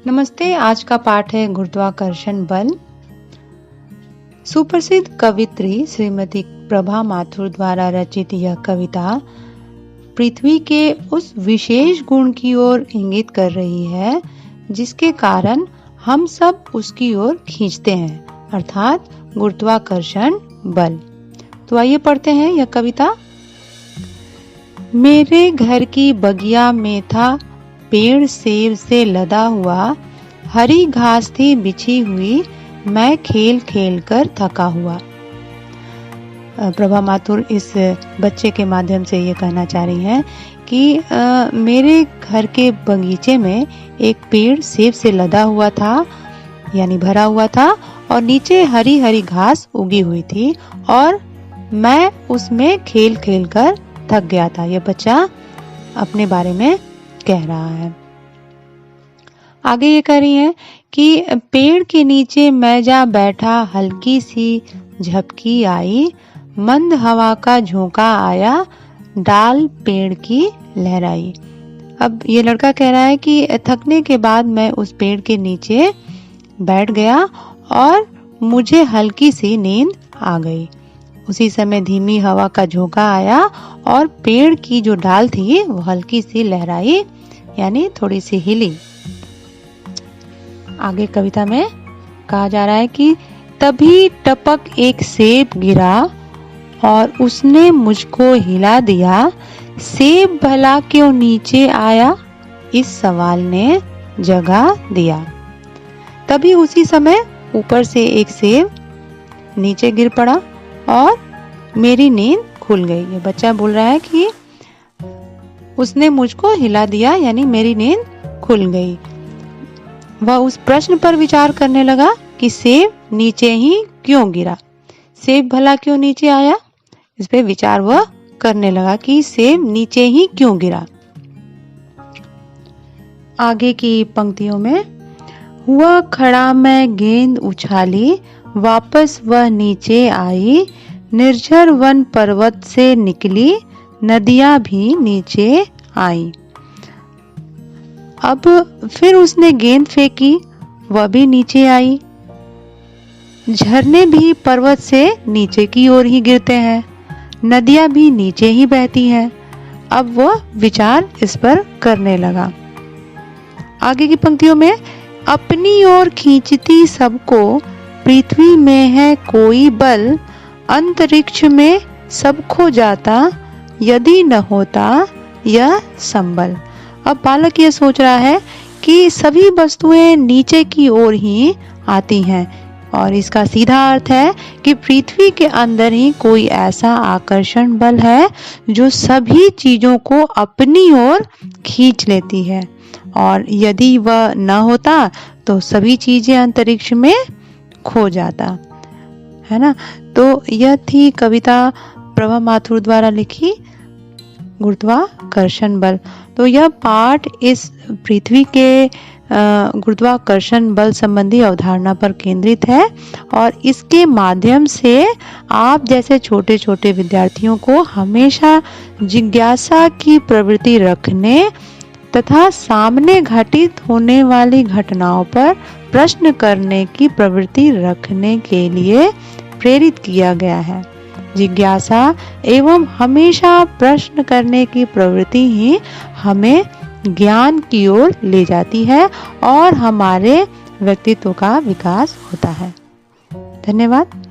नमस्ते। आज का पाठ है गुरुत्वाकर्षण बल। सुप्रसिद्ध कवित्री श्रीमती प्रभा माथुर द्वारा रचित यह कविता पृथ्वी के उस विशेष गुण की ओर इंगित कर रही है जिसके कारण हम सब उसकी ओर खींचते हैं, अर्थात गुरुत्वाकर्षण बल। तो आइए पढ़ते हैं यह कविता। मेरे घर की बगिया में था पेड़ सेब से लदा हुआ, हरी घास थी बिछी हुई, मैं खेल खेल कर थका हुआ। प्रभा माथुर इस बच्चे के माध्यम से ये कहना चाह रही हैं कि मेरे घर के बगीचे में एक पेड़ सेब से लदा हुआ था, यानी भरा हुआ था, और नीचे हरी हरी घास उगी हुई थी और मैं उसमें खेल खेल कर थक गया था। यह बच्चा अपने बारे में कह रहा है। आगे ये कह रही है कि पेड़ के नीचे मैं जा बैठा, हल्की सी झपकी आई, मंद हवा का झोंका आया, डाल पेड़ की लहराई। अब ये लड़का कह रहा है कि थकने के बाद मैं उस पेड़ के नीचे बैठ गया और मुझे हल्की सी नींद आ गई। उसी समय धीमी हवा का झोंका आया और पेड़ की जो डाल थी वो हल्की सी लहराई, यानी थोड़ी सी हिली। आगे कविता में कहा जा रहा है कि तभी टपक एक सेब गिरा और उसने मुझको हिला दिया, सेब भला क्यों नीचे आया, इस सवाल ने जगा दिया। तभी उसी समय ऊपर से एक सेब नीचे गिर पड़ा और मेरी नींद खुल गई। ये बच्चा बोल रहा है कि उसने मुझको हिला दिया, यानी मेरी नींद खुल गई। वह उस प्रश्न पर विचार करने लगा कि सेब नीचे ही क्यों गिरा, सेब भला क्यों नीचे आया। इस पे विचार वह करने लगा कि सेब नीचे ही क्यों गिरा। आगे की पंक्तियों में हुआ खड़ा मैं गेंद उछाली, वापस वह नीचे आई, निर्झर वन पर्वत से निकली, नदियां भी नीचे आई। अब फिर उसने गेंद फेंकी, वह भी नीचे आई। झरने भी पर्वत से नीचे की ओर ही गिरते हैं, नदियां भी नीचे ही बहती हैं। अब वह विचार इस पर करने लगा। आगे की पंक्तियों में अपनी ओर खींचती सबको, पृथ्वी में है कोई बल, अंतरिक्ष में सब खो जाता, यदि न होता यह संबल। अब बालक ये सोच रहा है कि सभी वस्तुएं नीचे की ओर ही आती हैं और इसका सीधा अर्थ है कि पृथ्वी के अंदर ही कोई ऐसा आकर्षण बल है जो सभी चीजों को अपनी ओर खींच लेती है, और यदि वह न होता तो सभी चीजें अंतरिक्ष में खो जाता, है ना। तो यह थी कविता प्रभा माथुर द्वारा लिखी गुरुत्वाकर्षण बल। तो यह पाठ इस पृथ्वी के गुरुत्वाकर्षण बल संबंधी अवधारणा पर केंद्रित है और इसके माध्यम से आप जैसे छोटे छोटे विद्यार्थियों को हमेशा जिज्ञासा की प्रवृत्ति रखने तथा सामने घटित होने वाली घटनाओं पर प्रश्न करने की प्रवृत्ति रखने के लिए प्रेरित किया गया है। जिज्ञासा एवं हमेशा प्रश्न करने की प्रवृत्ति ही हमें ज्ञान की ओर ले जाती है और हमारे व्यक्तित्व का विकास होता है। धन्यवाद।